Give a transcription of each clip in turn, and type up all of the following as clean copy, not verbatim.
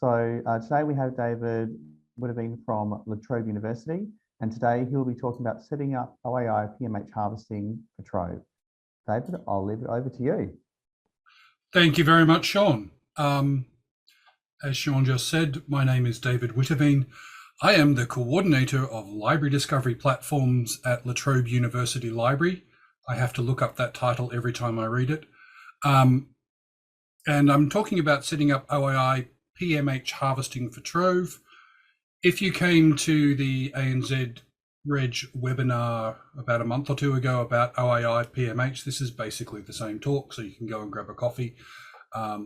Today we have David Witteveen from Trobe University, and today he'll be talking about setting up OAI PMH harvesting for Trove. David, I'll leave it over to you. Thank you very much, Sean. As Sean just said, my name is David Witteveen. I am the coordinator of library discovery platforms at La Trobe University Library. I have to look up that title every time I read it. And I'm talking about setting up OAI PMH harvesting for Trove. If you came to the ANZREG webinar about a month or two ago about OAI PMH, this is basically the same talk, so you can go and grab a coffee. A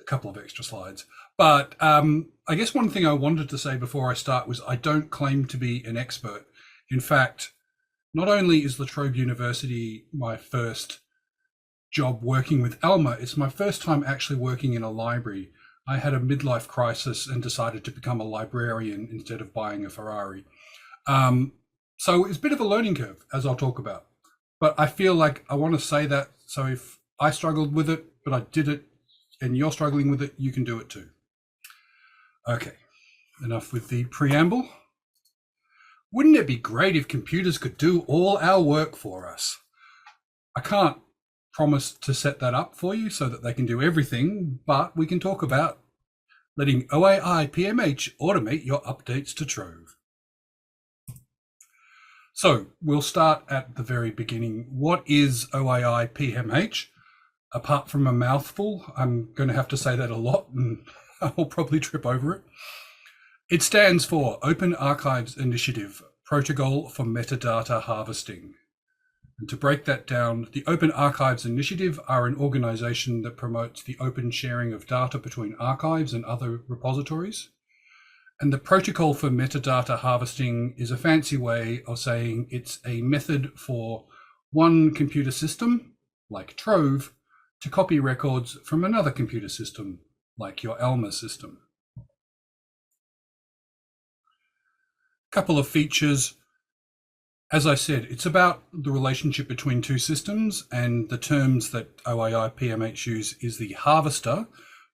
couple of extra slides. But I guess one thing I wanted to say before I start was I don't claim to be an expert. In fact, not only is La Trobe University my first job working with Alma, it's my first time actually working in a library. I had a midlife crisis and decided to become a librarian instead of buying a Ferrari. So it's a bit of a learning curve, as I'll talk about. But I feel like I want to say that, so if I struggled with it, but I did it, and you're struggling with it, you can do it too. Okay, enough with the preamble. Wouldn't it be great if computers could do all our work for us? I can't promise to set that up for you so that they can do everything, but we can talk about letting OAI PMH automate your updates to Trove. So we'll start at the very beginning. What is OAI PMH? Apart from a mouthful, I'm going to have to say that a lot and I'll probably trip over it. It stands for Open Archives Initiative, Protocol for Metadata Harvesting. And to break that down, the Open Archives Initiative are an organization that promotes the open sharing of data between archives and other repositories. And the Protocol for Metadata Harvesting is a fancy way of saying it's a method for one computer system, like Trove, to copy records from another computer system, like your Alma system. Couple of features. As I said, it's about the relationship between two systems, and the terms that OAI PMH use is the harvester,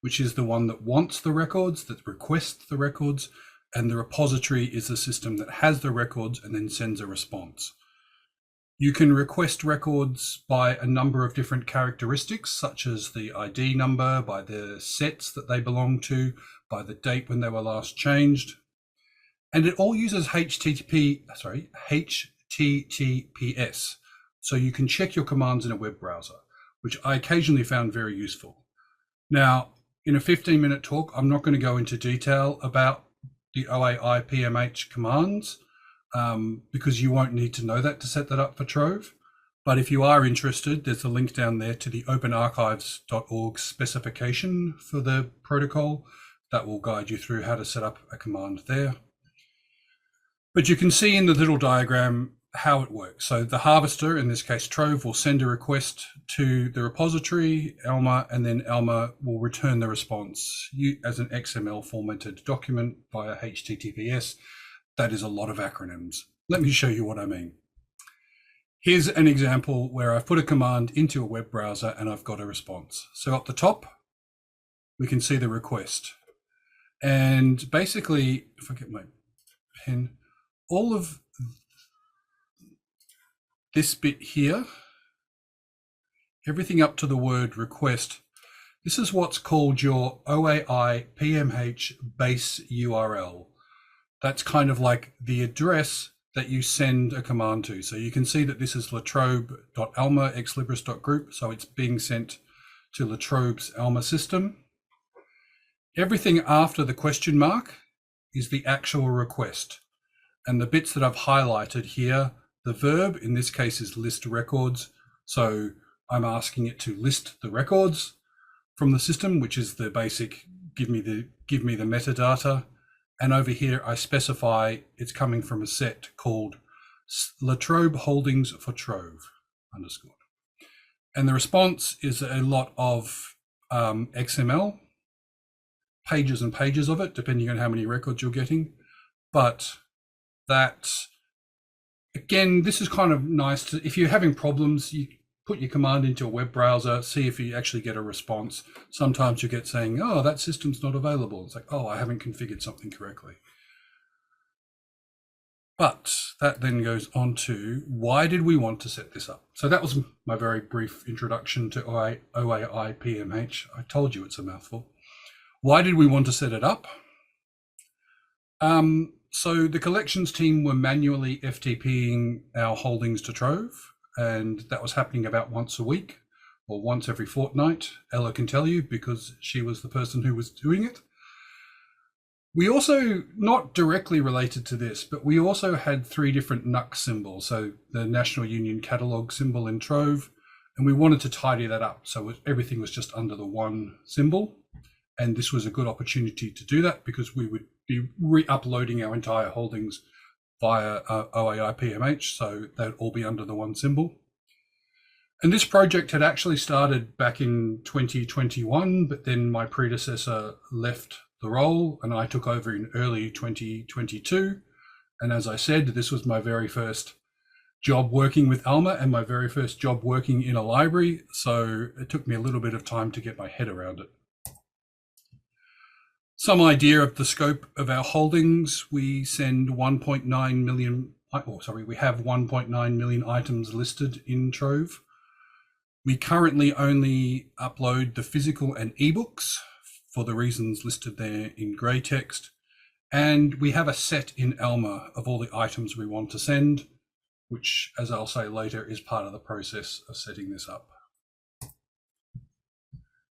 which is the one that wants the records, that requests the records, and the repository is the system that has the records and then sends a response. You can request records by a number of different characteristics, such as the ID number, by the sets that they belong to, by the date when they were last changed. And it all uses HTTPS. So you can check your commands in a web browser, which I occasionally found very useful. Now, in a 15-minute talk, I'm not going to go into detail about the OAI PMH commands, because you won't need to know that to set that up for Trove. But if you are interested, there's a link down there to the openarchives.org specification for the protocol that will guide you through how to set up a command there. But you can see in the little diagram how it works. So the harvester, in this case Trove, will send a request to the repository, Alma, and then Alma will return the response as an XML formatted document via HTTPS. That is a lot of acronyms. Let me show you what I mean. Here's an example where I've put a command into a web browser and I've got a response. So at the top, we can see the request. And basically, if I get my pen, all of this bit here, everything up to the word request, this is what's called your OAI PMH base URL. That's kind of like the address that you send a command to. So you can see that this is latrobe.alma.exlibris.group. So it's being sent to La Trobe's Alma system. Everything after the question mark is the actual request. And the bits that I've highlighted here, the verb in this case is list records. So I'm asking it to list the records from the system, which is the basic give me the metadata. And over here, I specify it's coming from a set called La Trobe Holdings for Trove _. And the response is a lot of XML, pages and pages of it, depending on how many records you're getting. But that, again, this is kind of nice to, if you're having problems, put your command into a web browser, see if you actually get a response. Sometimes you get saying, oh, that system's not available. It's like, oh, I haven't configured something correctly. But that then goes on to, why did we want to set this up? So that was my very brief introduction to OAI PMH. I told you it's a mouthful. Why did we want to set it up? So the collections team were manually FTPing our holdings to Trove, and that was happening about once a week or once every fortnight. Ella can tell you because she was the person who was doing it. We also, not directly related to this, but we also had 3 different NUC symbols. So the National Union Catalogue symbol in Trove, and we wanted to tidy that up. So everything was just under the one symbol. And this was a good opportunity to do that because we would be re-uploading our entire holdings via OAI PMH. So they'd all be under the one symbol. And this project had actually started back in 2021, but then my predecessor left the role and I took over in early 2022. And as I said, this was my very first job working with Alma and my very first job working in a library. So it took me a little bit of time to get my head around it. Some idea of the scope of our holdings. We send 1.9 million, we have 1.9 million items listed in Trove. We currently only upload the physical and ebooks for the reasons listed there in grey text. And we have a set in Alma of all the items we want to send, which, as I'll say later, is part of the process of setting this up.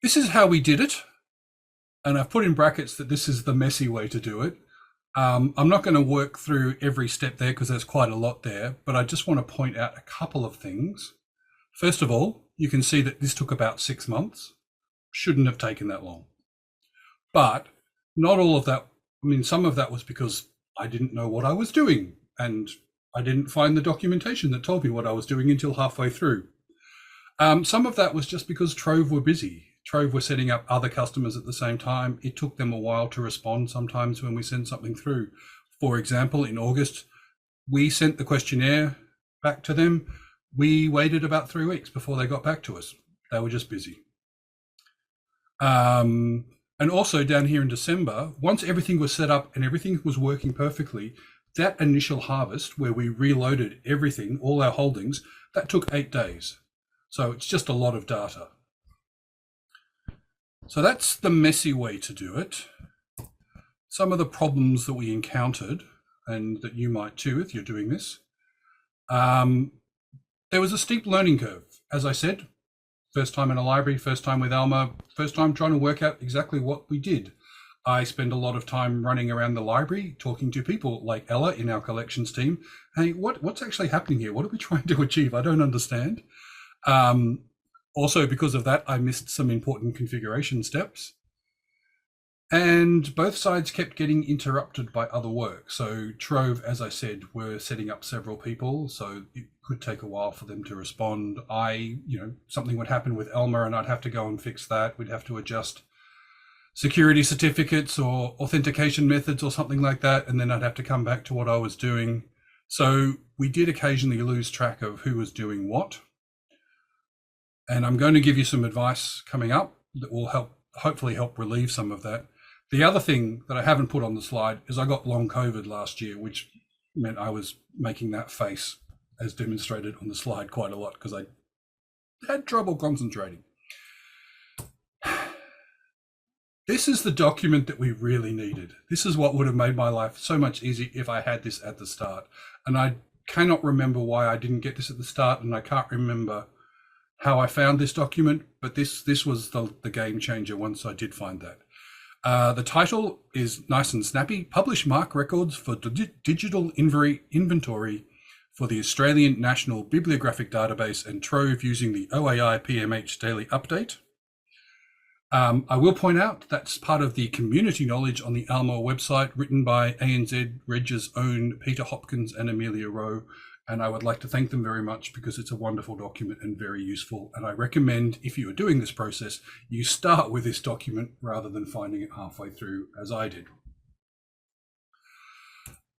This is how we did it. And I've put in brackets that this is the messy way to do it. I'm not going to work through every step there because there's quite a lot there, but I just want to point out a couple of things. First of all, you can see that this took about 6 months. Shouldn't have taken that long. But not all of that. I mean, some of that was because I didn't know what I was doing and I didn't find the documentation that told me what I was doing until halfway through. Some of that was just because Trove were busy. Trove were setting up other customers at the same time. It took them a while to respond sometimes when we send something through. For example, in August, we sent the questionnaire back to them. We waited about 3 weeks before they got back to us. They were just busy. And also down here in December, once everything was set up and everything was working perfectly, that initial harvest where we reloaded everything, all our holdings, that took 8 days. So it's just a lot of data. So that's the messy way to do it. Some of the problems that we encountered, and that you might too if you're doing this, there was a steep learning curve. As I said, first time in a library, first time with Alma, first time trying to work out exactly what we did. I spend a lot of time running around the library, talking to people like Ella in our collections team. Hey, what's actually happening here? What are we trying to achieve? I don't understand. Also, because of that, I missed some important configuration steps. And both sides kept getting interrupted by other work. So Trove, as I said, were setting up several people, so it could take a while for them to respond. Something would happen with Elmer and I'd have to go and fix that. We'd have to adjust security certificates or authentication methods or something like that. And then I'd have to come back to what I was doing. So we did occasionally lose track of who was doing what. And I'm going to give you some advice coming up that will hopefully help relieve some of that. The other thing that I haven't put on the slide is I got long COVID last year, which meant I was making that face as demonstrated on the slide quite a lot because I had trouble concentrating. This is the document that we really needed. This is what would have made my life so much easier if I had this at the start. And I cannot remember why I didn't get this at the start, and I can't remember how I found this document, but this was the game changer once I did find that. The title is nice and snappy: Publish MARC records for digital inventory for the Australian National Bibliographic Database and Trove using the OAI PMH daily update. I will point out that's part of the community knowledge on the Alma website, written by ANZREG's own Peter Hopkins and Amelia Rowe. And I would like to thank them very much because it's a wonderful document and very useful. And I recommend, if you are doing this process, you start with this document rather than finding it halfway through, as I did.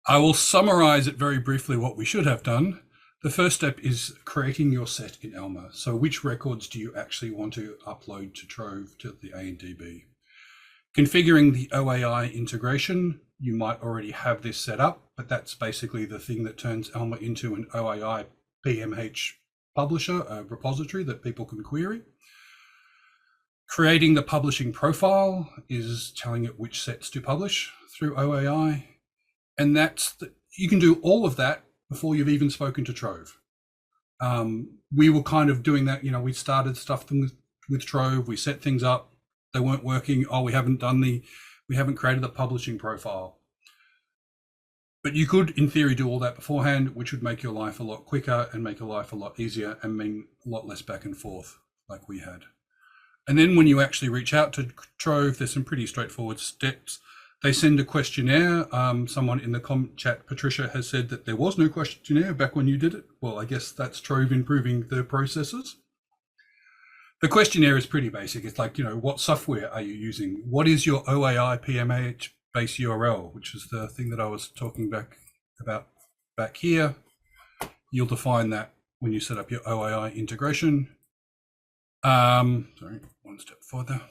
I will summarize it very briefly what we should have done. The first step is creating your set in Elma. So which records do you actually want to upload to Trove, to the ANDB? Configuring the OAI integration, you might already have this set up, but that's basically the thing that turns Elma into an OAI PMH publisher, a repository that people can query. Creating the publishing profile is telling it which sets to publish through OAI. And you can do all of that before you've even spoken to Trove. We were kind of doing that, we started stuff with Trove, we set things up, they weren't working. Oh, we haven't created the publishing profile. But you could, in theory, do all that beforehand, which would make your life a lot quicker and make your life a lot easier and mean a lot less back and forth like we had. And then when you actually reach out to Trove, there's some pretty straightforward steps. They send a questionnaire. Someone in the chat, Patricia, has said that there was no questionnaire back when you did it. Well, I guess that's Trove improving their processes. The questionnaire is pretty basic. It's like, what software are you using? What is your OAI PMH base URL, which is the thing that I was talking about back here. You'll define that when you set up your OAI integration. Sorry, one step further.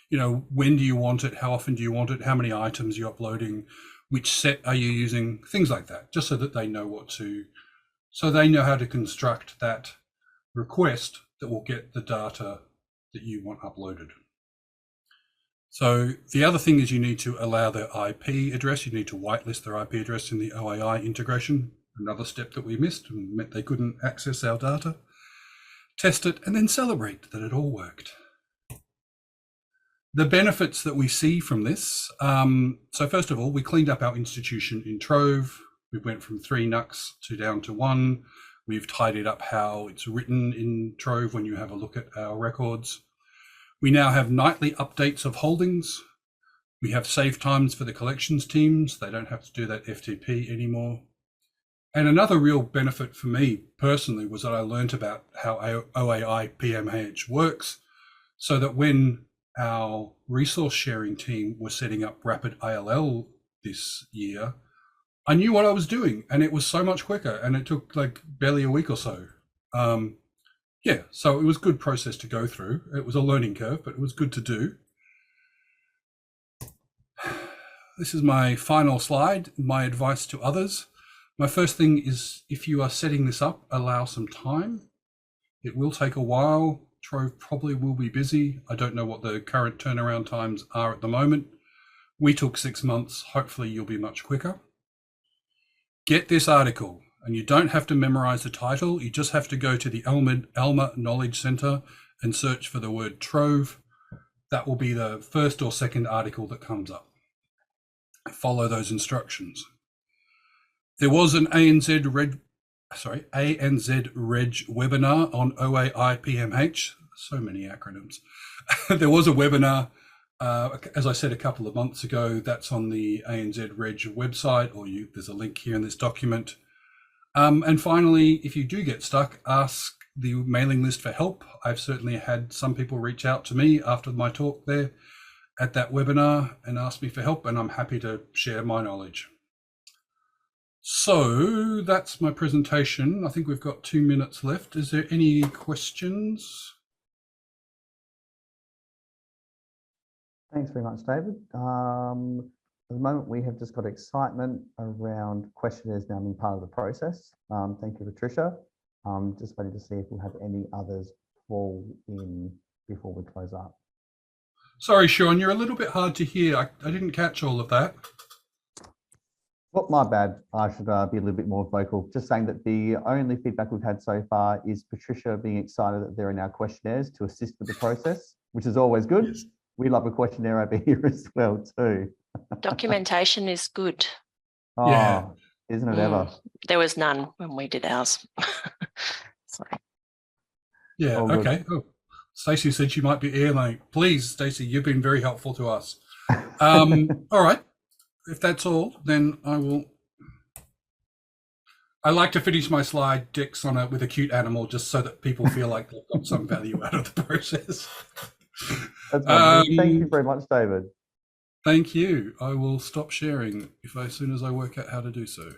When do you want it? How often do you want it? How many items you're uploading? Which set are you using? Things like that, just so that they know so they know how to construct that request that will get the data that you want uploaded. So the other thing is you need to allow their IP address. You need to whitelist their IP address in the OAI integration. Another step that we missed and meant they couldn't access our data. Test it and then celebrate that it all worked. The benefits that we see from this. So first of all, we cleaned up our institution in Trove. We went from 3 NUCs down to 1. We've tidied up how it's written in Trove when you have a look at our records. We now have nightly updates of holdings. We have save times for the collections teams. They don't have to do that FTP anymore. And another real benefit for me personally was that I learned about how OAI PMH works, so that when our resource sharing team was setting up Rapid ILL this year, I knew what I was doing, and it was so much quicker, and it took like barely a week or so. So it was a good process to go through. It was a learning curve, but it was good to do. This is my final slide, my advice to others. My first thing is, if you are setting this up, allow some time. It will take a while. Trove probably will be busy. I don't know what the current turnaround times are at the moment. We took 6 months. Hopefully you'll be much quicker. Get this article, and you don't have to memorize the title. You just have to go to the Elma Knowledge Center and search for the word Trove. That will be the first or second article that comes up. Follow those instructions. There was an ANZREG webinar on OAI PMH. So many acronyms. There was a webinar, as I said a couple of months ago. That's on the ANZREG website, or there's a link here in this document. And finally, if you do get stuck, ask the mailing list for help. I've certainly had some people reach out to me after my talk there at that webinar and ask me for help, and I'm happy to share my knowledge. So that's my presentation. I think we've got 2 minutes left. Is there any questions? Thanks very much, David. At the moment, we have just got excitement around questionnaires now being part of the process. Thank you, Patricia. Just waiting to see if we'll have any others fall in before we close up. Sorry, Sean, you're a little bit hard to hear. I didn't catch all of that. Well, my bad. I should be a little bit more vocal. Just saying that the only feedback we've had so far is Patricia being excited that there are now questionnaires to assist with the process, which is always good. Yes. We love a questionnaire over here as well too. Documentation is good. Oh, yeah. Isn't it ever? There was none when we did ours. Yeah, okay. Oh, Stacey said she might be ailing. Please, Stacey, you've been very helpful to us. All right. If that's all, then I like to finish my slide decks with a cute animal, just so that people feel like they've got some value out of the process. That's thank you very much, David. Thank you. I will stop sharing as soon as I work out how to do so.